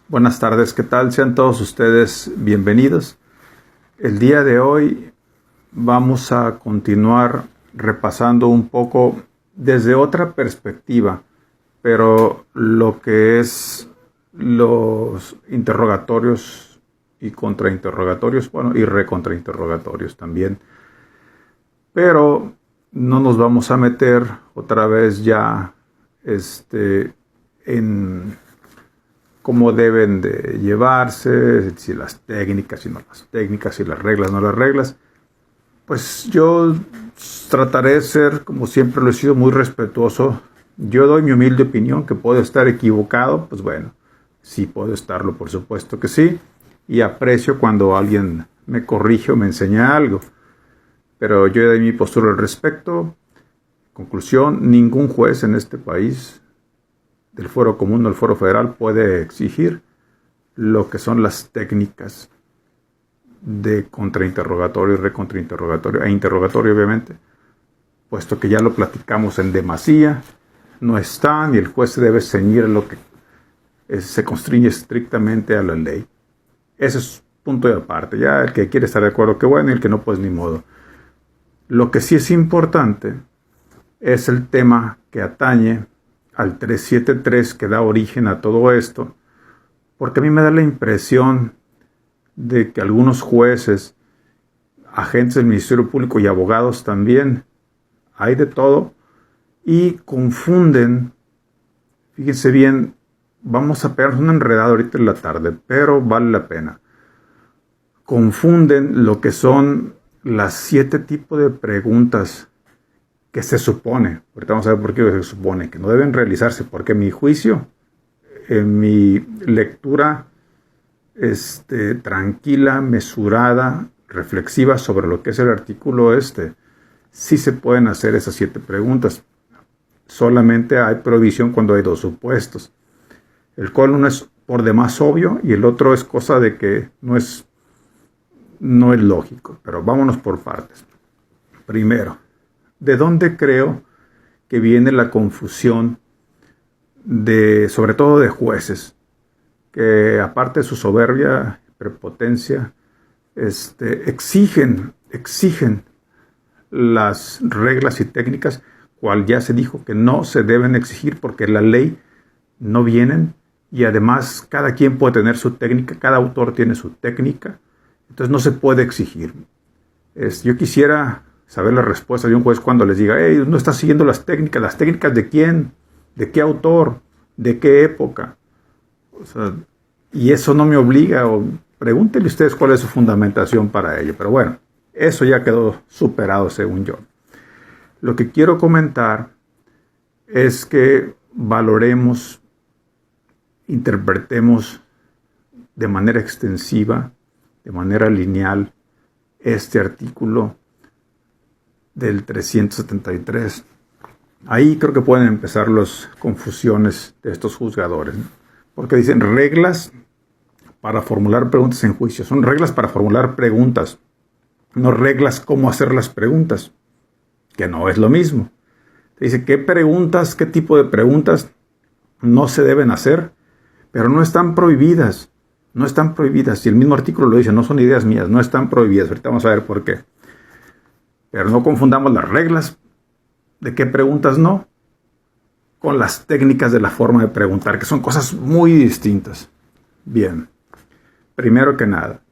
Buenas tardes, ¿qué tal? Sean todos ustedes bienvenidos. El día de hoy vamos a continuar repasando un poco desde otra perspectiva, pero lo que es los interrogatorios y contrainterrogatorios, bueno, y recontrainterrogatorios también. Pero no nos vamos a meter otra vez ya en cómo deben de llevarse, si las técnicas, si no las técnicas, si las reglas, no las reglas. Pues yo trataré de ser, como siempre lo he sido, muy respetuoso. Yo doy mi humilde opinión, que puedo estar equivocado, pues bueno, sí puedo estarlo, por supuesto que sí, y aprecio cuando alguien me corrige o me enseña algo. Pero yo doy mi postura al respecto. Conclusión, ningún juez en este país del fuero común o del fuero federal puede exigir lo que son las técnicas de contrainterrogatorio y recontrainterrogatorio e interrogatorio, obviamente, puesto que ya lo platicamos en demasía, no están y el juez se debe ceñir a lo que se constriñe estrictamente a la ley. Ese es punto de aparte. Ya el que quiere estar de acuerdo, qué bueno, y el que no, pues ni modo. Lo que sí es importante es el tema que atañe al 373 que da origen a todo esto, porque a mí me da la impresión de que algunos jueces, agentes del Ministerio Público y abogados también, hay de todo, y confunden, fíjense bien, vamos a pegarnos una enredada ahorita en la tarde, pero vale la pena. Confunden lo que son las 7 tipos de preguntas que se supone, ahorita vamos a ver por qué se supone, que no deben realizarse, porque en mi juicio, en mi lectura tranquila, mesurada, reflexiva sobre lo que es el artículo sí se pueden hacer esas 7 preguntas. Solamente hay prohibición cuando hay 2 supuestos. El cual uno es por demás obvio y el otro es cosa de que no es lógico. Pero vámonos por partes. Primero, ¿de dónde creo que viene la confusión sobre todo de jueces, que aparte de su soberbia, prepotencia, exigen las reglas y técnicas, cual ya se dijo que no se deben exigir porque la ley no vienen, y además cada quien puede tener su técnica, cada autor tiene su técnica, entonces no se puede exigir. Yo quisiera saber la respuesta de un juez cuando les diga, hey, no estás siguiendo las técnicas ¿de quién? ¿De qué autor? ¿De qué época? O sea, y eso no me obliga, o pregúntenle ustedes cuál es su fundamentación para ello. Pero bueno, eso ya quedó superado según yo. Lo que quiero comentar es que valoremos, interpretemos de manera extensiva, de manera lineal, este artículo del 373. Ahí creo que pueden empezar las confusiones de estos juzgadores, ¿no? Porque dicen reglas para formular preguntas en juicio. Son reglas para formular preguntas, no reglas cómo hacer las preguntas, que no es lo mismo. Dice qué preguntas, qué tipo de preguntas no se deben hacer, pero no están prohibidas. No están prohibidas. Y el mismo artículo lo dice, no son ideas mías, no están prohibidas. Ahorita vamos a ver por qué. Pero no confundamos las reglas de qué preguntas no con las técnicas de la forma de preguntar, que son cosas muy distintas. Bien, primero que nada,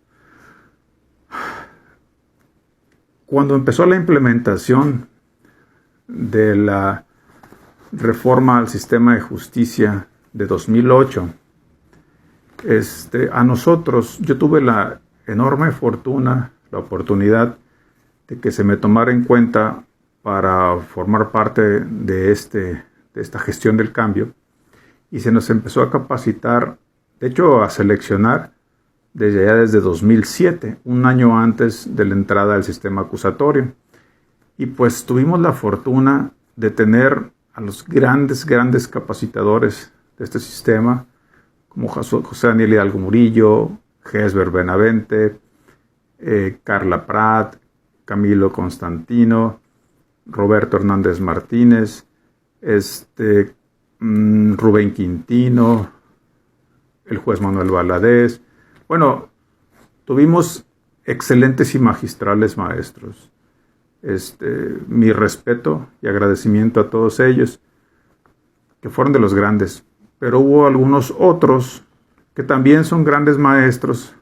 cuando empezó la implementación de la reforma al sistema de justicia de 2008, a nosotros, yo tuve la enorme fortuna, la oportunidad de que se me tomara en cuenta para formar parte de esta gestión del cambio, y se nos empezó a capacitar, de hecho a seleccionar desde 2007, un año antes de la entrada del sistema acusatorio. Y pues tuvimos la fortuna de tener a los grandes capacitadores de este sistema, como José Daniel Hidalgo Murillo, Gesber Benavente, Carla Prat, Camilo Constantino, Roberto Hernández Martínez, Rubén Quintino, el juez Manuel Valadez. Bueno, tuvimos excelentes y magistrales maestros. Mi respeto y agradecimiento a todos ellos, que fueron de los grandes. Pero hubo algunos otros que también son grandes maestros,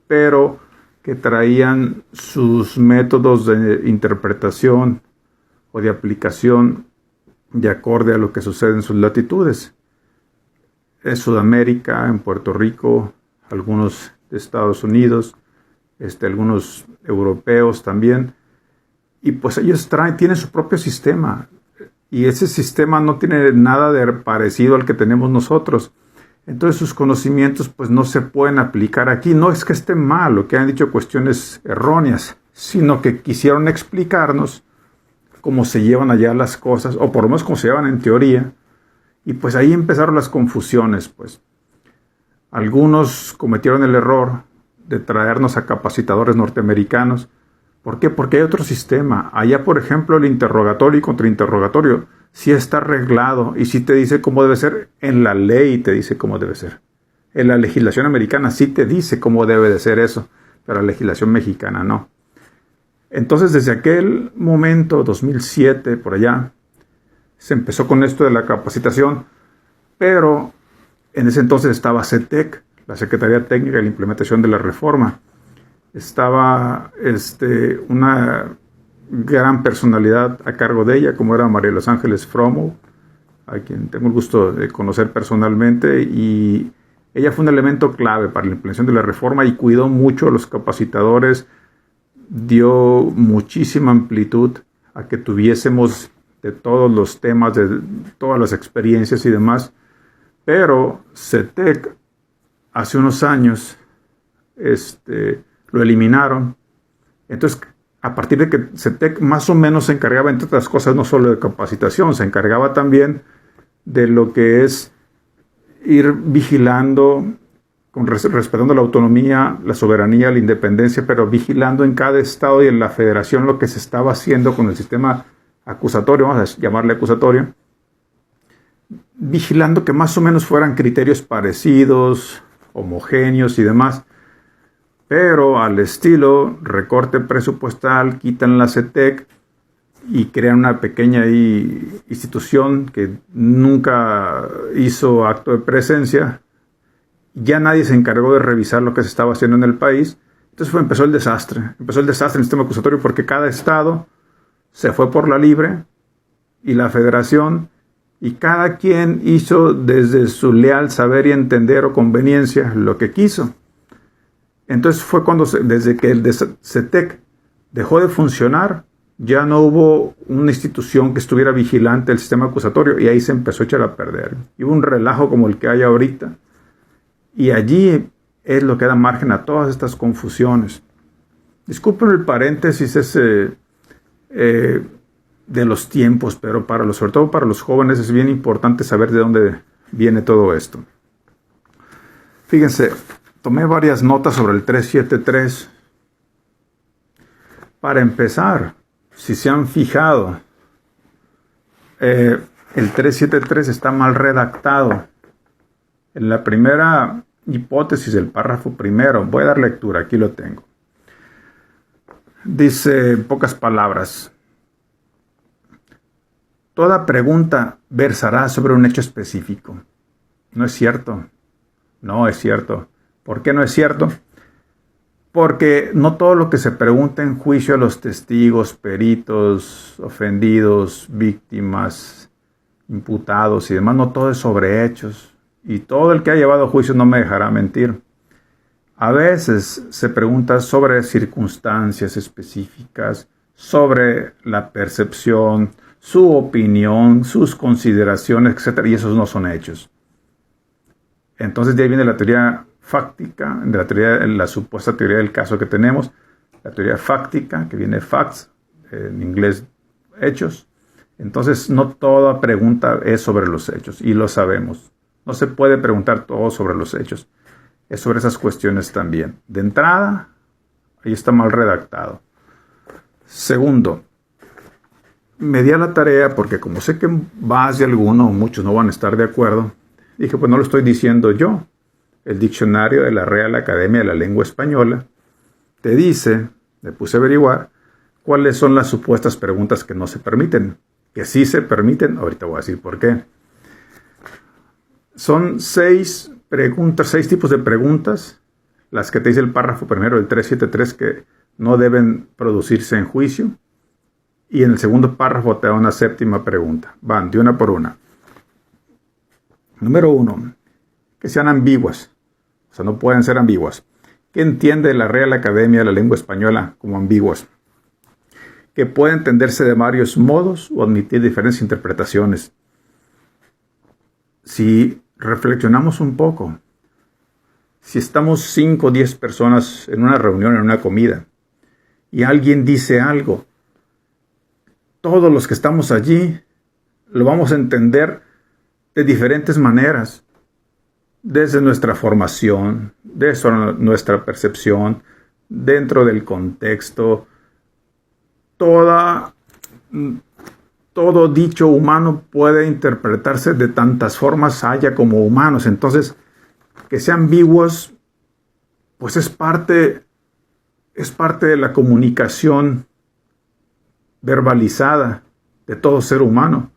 pero que traían sus métodos de interpretación o de aplicación de acorde a lo que sucede en sus latitudes. En Sudamérica, en Puerto Rico, algunos de Estados Unidos, algunos europeos también. Y pues ellos tienen su propio sistema. Y ese sistema no tiene nada de parecido al que tenemos nosotros. Entonces sus conocimientos pues no se pueden aplicar aquí. No es que esté mal o que han dicho cuestiones erróneas, sino que quisieron explicarnos cómo se llevan allá las cosas, o por lo menos cómo se llevan en teoría. Y pues ahí empezaron las confusiones, pues. Algunos cometieron el error de traernos a capacitadores norteamericanos. ¿Por qué? Porque hay otro sistema. Allá, por ejemplo, el interrogatorio y contrainterrogatorio sí está arreglado y sí te dice cómo debe ser. En la ley te dice cómo debe ser. En la legislación americana sí te dice cómo debe de ser eso, pero la legislación mexicana no. Entonces, desde aquel momento, 2007, por allá, se empezó con esto de la capacitación, pero en ese entonces estaba CETEC, la Secretaría Técnica de la Implementación de la Reforma. Estaba una gran personalidad a cargo de ella, como era María Los Ángeles Fromo, a quien tengo el gusto de conocer personalmente, y ella fue un elemento clave para la implementación de la reforma y cuidó mucho a los capacitadores, dio muchísima amplitud a que tuviésemos de todos los temas, de todas las experiencias y demás. Pero CETEC hace unos años lo eliminaron. Entonces, a partir de que CETEC más o menos se encargaba, entre otras cosas, no solo de capacitación, se encargaba también de lo que es ir vigilando, respetando la autonomía, la soberanía, la independencia, pero vigilando en cada estado y en la federación lo que se estaba haciendo con el sistema acusatorio, vamos a llamarle acusatorio, vigilando que más o menos fueran criterios parecidos, homogéneos y demás. Pero al estilo recorte presupuestal, quitan la CETEC y crean una pequeña institución que nunca hizo acto de presencia. Ya nadie se encargó de revisar lo que se estaba haciendo en el país. Entonces empezó el desastre. Empezó el desastre en el sistema acusatorio porque cada estado se fue por la libre y la federación, y cada quien hizo desde su leal saber y entender o conveniencia lo que quiso. Entonces fue cuando, desde que el CETEC dejó de funcionar, ya no hubo una institución que estuviera vigilante del sistema acusatorio, y ahí se empezó a echar a perder. Y hubo un relajo como el que hay ahorita. Y allí es lo que da margen a todas estas confusiones. Disculpen el paréntesis de los tiempos, pero sobre todo para los jóvenes es bien importante saber de dónde viene todo esto. Fíjense, tomé varias notas sobre el 373. Para empezar, si se han fijado, el 373 está mal redactado. En la primera hipótesis del párrafo primero, voy a dar lectura, aquí lo tengo. Dice en pocas palabras: toda pregunta versará sobre un hecho específico. No es cierto. No es cierto. ¿Por qué no es cierto? Porque no todo lo que se pregunta en juicio a los testigos, peritos, ofendidos, víctimas, imputados y demás, no todo es sobre hechos. Y todo el que ha llevado a juicio no me dejará mentir. A veces se pregunta sobre circunstancias específicas, sobre la percepción, su opinión, sus consideraciones, etc. Y esos no son hechos. Entonces de ahí viene la teoría fáctica, de la supuesta teoría del caso que tenemos, la teoría fáctica, que viene facts, en inglés hechos. Entonces no toda pregunta es sobre los hechos, y lo sabemos. No se puede preguntar todo sobre los hechos, es sobre esas cuestiones también. De entrada, ahí está mal redactado. Segundo, me di a la tarea, porque como sé que más de alguno o muchos no van a estar de acuerdo, dije, pues no lo estoy diciendo yo, el diccionario de la Real Academia de la Lengua Española te dice, me puse a averiguar, cuáles son las supuestas preguntas que no se permiten. Que sí se permiten, ahorita voy a decir por qué. Son 6 preguntas, 6 tipos de preguntas, las que te dice el párrafo primero del 373 que no deben producirse en juicio. Y en el segundo párrafo te da una 7ª pregunta. Van de una por una. Número 1. Que sean ambiguas. O sea, no pueden ser ambiguas. ¿Qué entiende la Real Academia de la Lengua Española como ambiguas? Que puede entenderse de varios modos o admitir diferentes interpretaciones. Si reflexionamos un poco, si estamos 5 o 10 personas en una reunión, en una comida, y alguien dice algo, todos los que estamos allí lo vamos a entender de diferentes maneras, desde nuestra formación, desde nuestra percepción, dentro del contexto. Todo dicho humano puede interpretarse de tantas formas haya como humanos. Entonces, que sean ambiguos, pues es parte de la comunicación verbalizada de todo ser humano.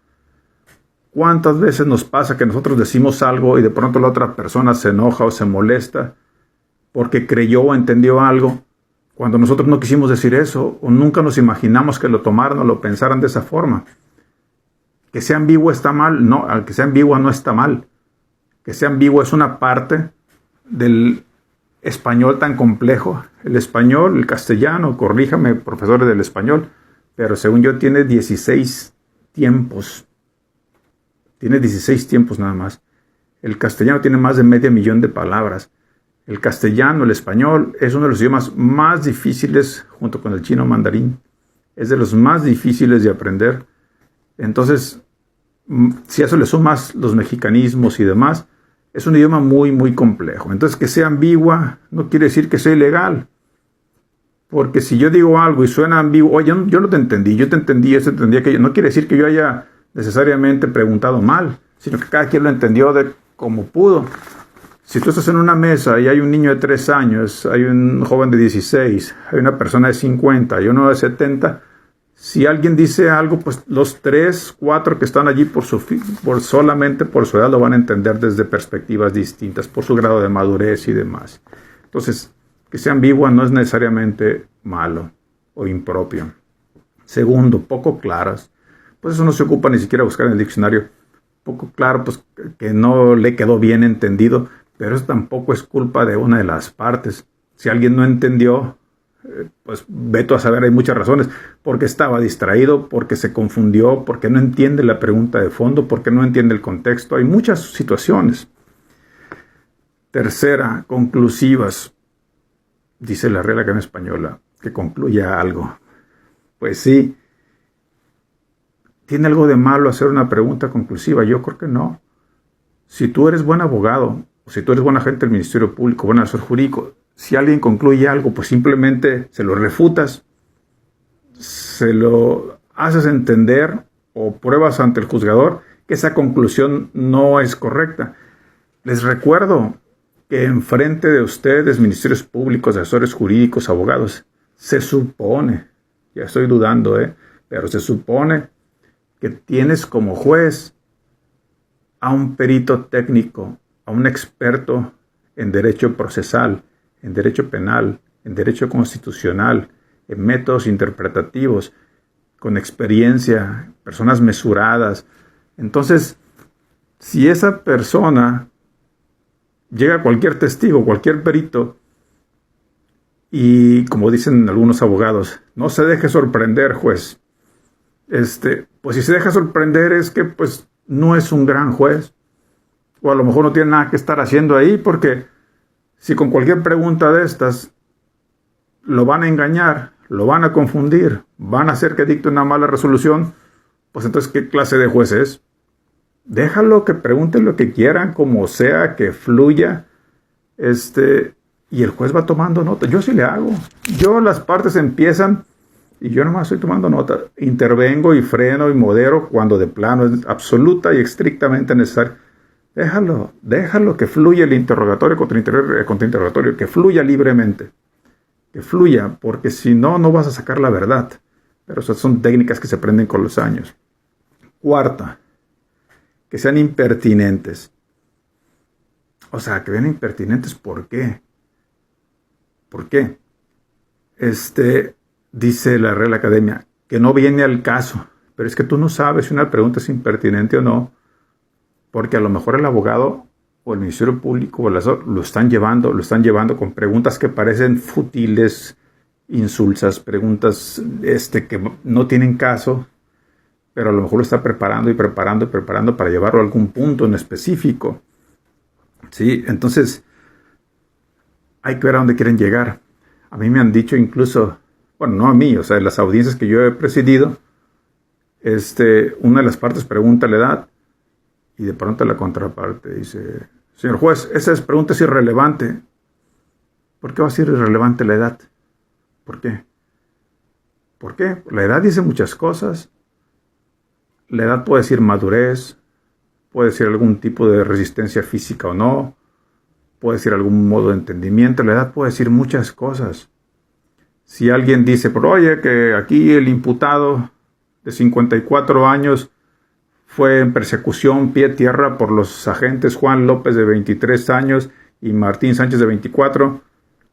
¿Cuántas veces nos pasa que nosotros decimos algo y de pronto la otra persona se enoja o se molesta porque creyó o entendió algo cuando nosotros no quisimos decir eso o nunca nos imaginamos que lo tomaran o lo pensaran de esa forma? Que sea ambiguo está mal. No, al que sea ambigua no está mal. Que sea ambiguo es una parte del español tan complejo. El español, el castellano, corríjame, profesores del español, pero según yo tiene 16 tiempos. Tiene 16 tiempos nada más. El castellano tiene más de 500,000 de palabras. El castellano, el español, es uno de los idiomas más difíciles junto con el chino mandarín. Es de los más difíciles de aprender. Entonces, si a eso le sumas los mexicanismos y demás, es un idioma muy, muy complejo. Entonces, que sea ambigua no quiere decir que sea ilegal. Porque si yo digo algo y suena ambiguo, oye, yo no te entendí, yo te entendí, eso te entendí aquello, no quiere decir que yo haya necesariamente preguntado mal, sino que cada quien lo entendió de como pudo. Si tú estás en una mesa y hay un niño de 3 años, hay un joven de 16, hay una persona de 50 y uno de 70, si alguien dice algo, pues los 3, 4 que están allí solamente por su edad lo van a entender desde perspectivas distintas, por su grado de madurez y demás. Entonces, que sea ambigua no es necesariamente malo o impropio. Segundo, poco claras. Pues eso no se ocupa ni siquiera buscar en el diccionario. Poco claro, pues que no le quedó bien entendido, pero eso tampoco es culpa de una de las partes. Si alguien no entendió, pues veto a saber, hay muchas razones. Porque estaba distraído, porque se confundió, porque no entiende la pregunta de fondo, porque no entiende el contexto. Hay muchas situaciones. Tercera, conclusivas. Dice la Real Academia Española, que concluya algo. Pues sí. ¿Tiene algo de malo hacer una pregunta conclusiva? Yo creo que no. Si tú eres buen abogado, o si tú eres buen agente del Ministerio Público, buen asesor jurídico, si alguien concluye algo, pues simplemente se lo refutas, se lo haces entender o pruebas ante el juzgador que esa conclusión no es correcta. Les recuerdo que enfrente de ustedes, ministerios públicos, asesores jurídicos, abogados, se supone, ya estoy dudando, pero se supone que tienes como juez a un perito técnico, a un experto en derecho procesal, en derecho penal, en derecho constitucional, en métodos interpretativos, con experiencia, personas mesuradas. Entonces, si esa persona llega cualquier testigo, cualquier perito, y como dicen algunos abogados, no se deje sorprender, juez. Pues si se deja sorprender es que pues no es un gran juez, o a lo mejor no tiene nada que estar haciendo ahí, porque si con cualquier pregunta de estas lo van a engañar, lo van a confundir, van a hacer que dicte una mala resolución, pues entonces ¿qué clase de juez es? Déjalo que pregunten lo que quieran, como sea, que fluya, y el juez va tomando nota. Yo sí le hago. Las partes empiezan y yo nomás estoy tomando nota. Intervengo y freno y modero cuando de plano es absoluta y estrictamente necesario. Déjalo que fluya el interrogatorio contra interrogatorio, que fluya libremente, que fluya, porque si no, no vas a sacar la verdad. Pero esas son técnicas que se aprenden con los años. Cuarta, que sean impertinentes. O sea, que vean impertinentes, ¿por qué? ¿Por qué? Dice la Real Academia, que no viene al caso. Pero es que tú no sabes si una pregunta es impertinente o no, porque a lo mejor el abogado o el Ministerio Público o el asesor lo están llevando con preguntas que parecen fútiles, insulsas, preguntas que no tienen caso, pero a lo mejor lo está preparando para llevarlo a algún punto en específico. ¿Sí? Entonces, hay que ver a dónde quieren llegar. A mí me han dicho incluso, bueno, no a mí, o sea, en las audiencias que yo he presidido, una de las partes pregunta la edad y de pronto la contraparte dice, señor juez, esa pregunta es irrelevante. ¿Por qué va a ser irrelevante la edad? ¿Por qué? ¿Por qué? La edad dice muchas cosas. La edad puede decir madurez, puede decir algún tipo de resistencia física o no, puede decir algún modo de entendimiento. La edad puede decir muchas cosas. Si alguien dice, pero oye, que aquí el imputado de 54 años fue en persecución pie tierra por los agentes Juan López de 23 años y Martín Sánchez de 24,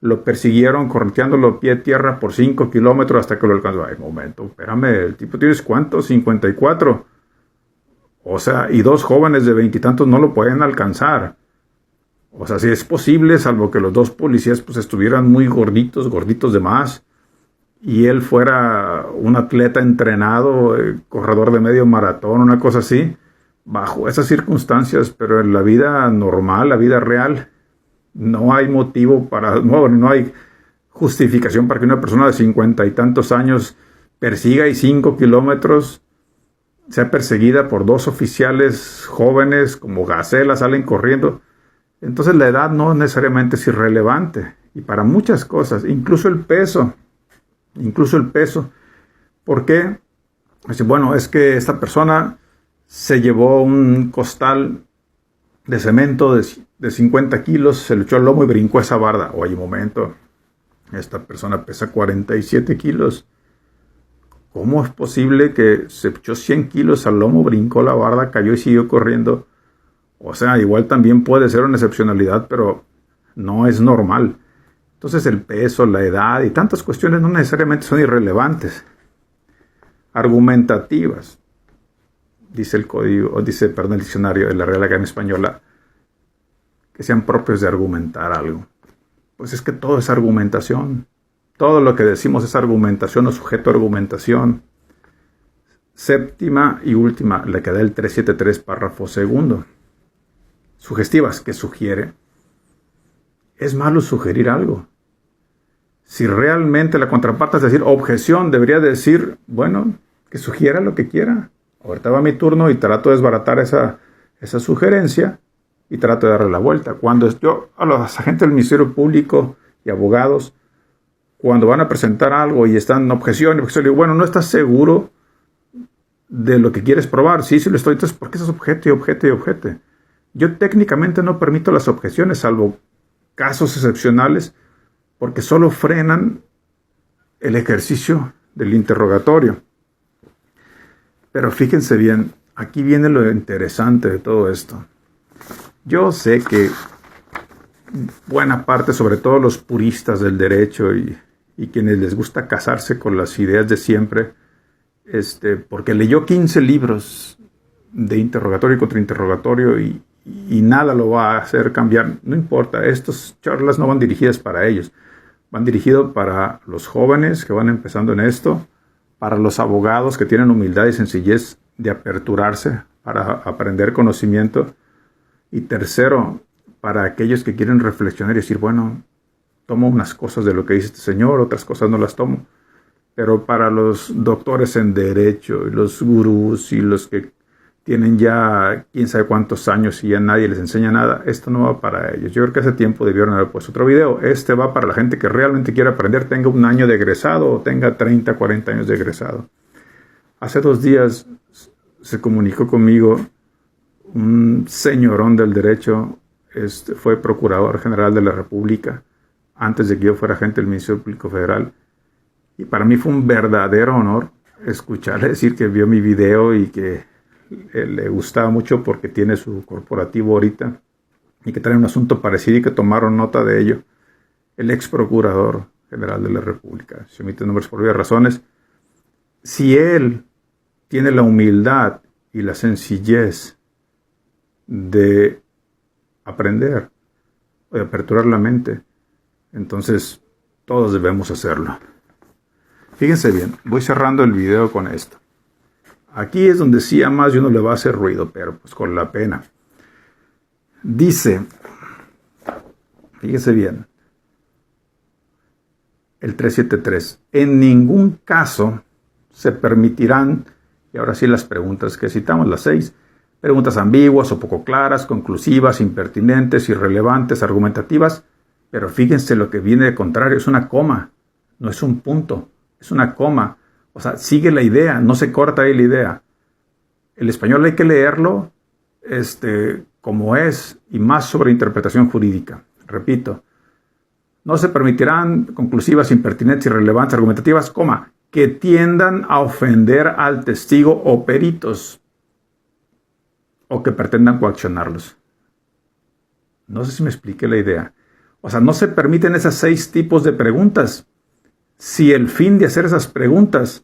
lo persiguieron correteándolo pie tierra por 5 kilómetros hasta que lo alcanzó. Ay, momento, espérame, el tipo tienes cuánto, 54. O sea, y dos jóvenes de 20 y tantos no lo pueden alcanzar. O sea, si es posible, salvo que los dos policías pues estuvieran muy gorditos de más, y él fuera un atleta entrenado, corredor de medio maratón, una cosa así, bajo esas circunstancias, pero en la vida normal, la vida real, no hay motivo no hay justificación para que una persona de 50 y tantos años persiga y 5 kilómetros sea perseguida por dos oficiales jóvenes como gacelas, salen corriendo. Entonces la edad no necesariamente es irrelevante, y para muchas cosas, incluso el peso. ¿Por qué? Bueno, es que esta persona se llevó un costal de cemento de 50 kilos, se le echó al lomo y brincó esa barda. Oye, momento, esta persona pesa 47 kilos. ¿Cómo es posible que se echó 100 kilos al lomo, brincó la barda, cayó y siguió corriendo? O sea, igual también puede ser una excepcionalidad, pero no es normal. Entonces el peso, la edad y tantas cuestiones no necesariamente son irrelevantes. Argumentativas. Dice el diccionario de la Real Academia Española, que sean propios de argumentar algo. Pues es que todo es argumentación. Todo lo que decimos es argumentación o sujeto a argumentación. Séptima y última, la que da el 373, párrafo segundo. Sugestivas, que sugiere. Es malo sugerir algo. Si realmente la contraparte es decir objeción, debería decir, bueno, que sugiera lo que quiera. Ahorita va mi turno y trato de desbaratar esa sugerencia y trato de darle la vuelta. Cuando yo a los agentes del Ministerio Público y abogados, cuando van a presentar algo y están objeción, digo, bueno, ¿no estás seguro de lo que quieres probar? Sí, sí lo estoy. Entonces, ¿por qué estás objeto y objeto y objeto? Yo técnicamente no permito las objeciones, salvo casos excepcionales, porque solo frenan el ejercicio del interrogatorio. Pero fíjense bien, aquí viene lo interesante de todo esto. Yo sé que buena parte, sobre todo los puristas del derecho y quienes les gusta casarse con las ideas de siempre, porque leyó 15 libros de interrogatorio y contrainterrogatorio y nada lo va a hacer cambiar. No importa, estas charlas no van dirigidas para ellos. Van dirigidos para los jóvenes que van empezando en esto, para los abogados que tienen humildad y sencillez de aperturarse para aprender conocimiento. Y tercero, para aquellos que quieren reflexionar y decir, bueno, tomo unas cosas de lo que dice este señor, otras cosas no las tomo. Pero para los doctores en derecho y los gurús y los que tienen ya quién sabe cuántos años y ya nadie les enseña nada, esto no va para ellos. Yo creo que hace tiempo debieron haber puesto otro video. Va para la gente que realmente quiere aprender, tenga un año de egresado o tenga 30, 40 años de egresado. Hace 2 días se comunicó conmigo un señorón del derecho, fue procurador general de la República antes de que yo fuera agente del Ministerio Público Federal. Y para mí fue un verdadero honor escucharle decir que vio mi video y que le gustaba mucho porque tiene su corporativo ahorita y que trae un asunto parecido y que tomaron nota de ello. El ex procurador general de la República, se omiten nombres por varias razones. Si él tiene la humildad y la sencillez de aprender, de aperturar la mente, entonces todos debemos hacerlo. Fíjense bien, voy cerrando el video con esto. Aquí es donde sí a más de uno le va a hacer ruido, pero pues con la pena. Dice, fíjense bien, el 373, en ningún caso se permitirán, y ahora sí las preguntas que citamos, las 6, preguntas ambiguas o poco claras, conclusivas, impertinentes, irrelevantes, argumentativas, pero fíjense lo que viene de contrario, es una coma, no es un punto, es una coma, o sea, sigue la idea, no se corta ahí la idea. El español hay que leerlo como es, y más sobre interpretación jurídica. Repito, no se permitirán conclusivas, impertinentes, irrelevantes, argumentativas, coma, que tiendan a ofender al testigo o peritos, o que pretendan coaccionarlos. No sé si me expliqué la idea. O sea, no se permiten esas 6 tipos de preguntas si el fin de hacer esas preguntas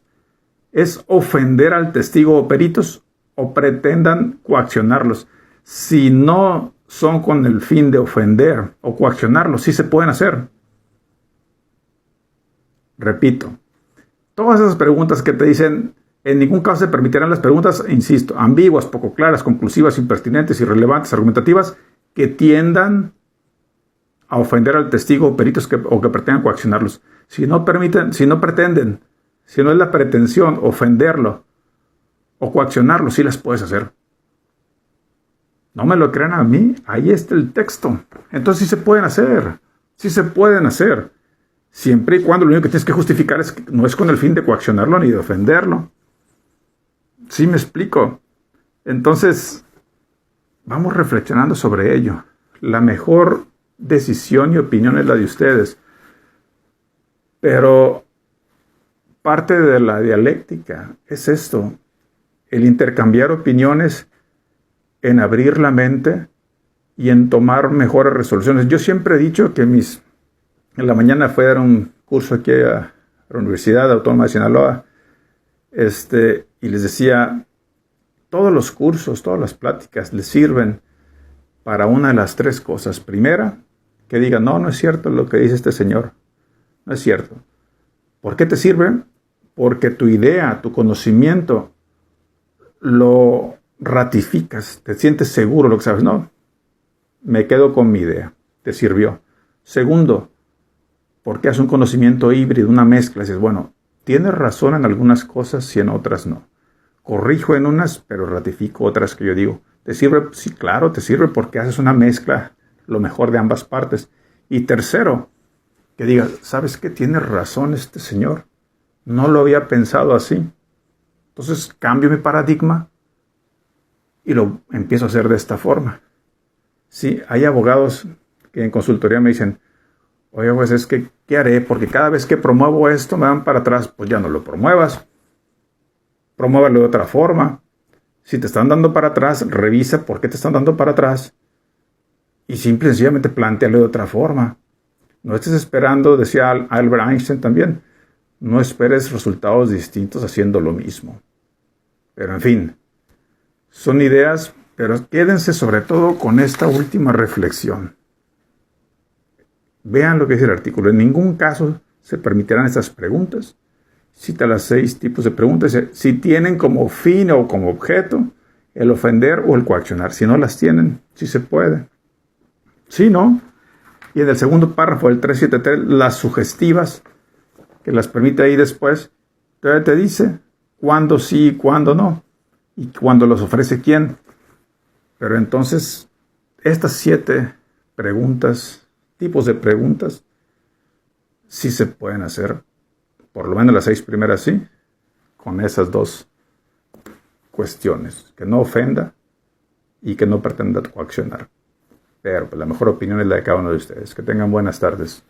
es ofender al testigo o peritos o pretendan coaccionarlos. Si no son con el fin de ofender o coaccionarlos, sí se pueden hacer. Repito, todas esas preguntas que te dicen, en ningún caso se permitirán las preguntas, insisto, ambiguas, poco claras, conclusivas, impertinentes, irrelevantes, argumentativas, que tiendan a ofender al testigo o peritos o que pretendan coaccionarlos. Si no pretenden, si no es la pretensión ofenderlo o coaccionarlo, sí las puedes hacer. No me lo crean a mí, ahí está el texto. Entonces sí se pueden hacer, siempre y cuando lo único que tienes que justificar es que no es con el fin de coaccionarlo ni de ofenderlo. ¿Sí me explico? Entonces, vamos reflexionando sobre ello. La mejor decisión y opinión es la de ustedes. Pero parte de la dialéctica es esto, el intercambiar opiniones en abrir la mente y en tomar mejores resoluciones. Yo siempre he dicho que en la mañana fui a dar un curso aquí a la Universidad Autónoma de Sinaloa, y les decía, todos los cursos, todas las pláticas les sirven para una de las 3 cosas. Primera, que digan, no es cierto lo que dice este señor. No es cierto. ¿Por qué te sirve? Porque tu idea, tu conocimiento, lo ratificas, te sientes seguro de lo que sabes. No, me quedo con mi idea. Te sirvió. Segundo, porque es un conocimiento híbrido, una mezcla. Dices, bueno, tienes razón en algunas cosas y en otras no. Corrijo en unas, pero ratifico otras que yo digo. ¿Te sirve? Sí, claro, te sirve porque haces una mezcla, lo mejor de ambas partes. Y tercero, que digas, ¿sabes qué? Tiene razón este señor. No lo había pensado así. Entonces cambio mi paradigma y lo empiezo a hacer de esta forma. Sí, hay abogados que en consultoría me dicen, oye, pues es que, ¿qué haré? Porque cada vez que promuevo esto me dan para atrás. Pues ya no lo promuevas. Promuévalo de otra forma. Si te están dando para atrás, revisa por qué te están dando para atrás. Y simple y sencillamente plantéalo de otra forma. No estés esperando, decía Albert Einstein también, no esperes resultados distintos haciendo lo mismo. Pero en fin, son ideas, pero quédense sobre todo con esta última reflexión. Vean lo que dice el artículo. En ningún caso se permitirán estas preguntas. Cita las 6 tipos de preguntas. Si tienen como fin o como objeto el ofender o el coaccionar. Si no las tienen, sí se puede. Si no, y en el segundo párrafo del 373, las sugestivas, que las permite ahí después, todavía te dice cuándo sí y cuándo no, y cuándo los ofrece quién. Pero entonces, estas 7 preguntas, tipos de preguntas, sí se pueden hacer, por lo menos las 6 primeras sí, con esas 2 cuestiones, que no ofenda y que no pretenda coaccionar. Pero pues, la mejor opinión es la de cada uno de ustedes. Que tengan buenas tardes.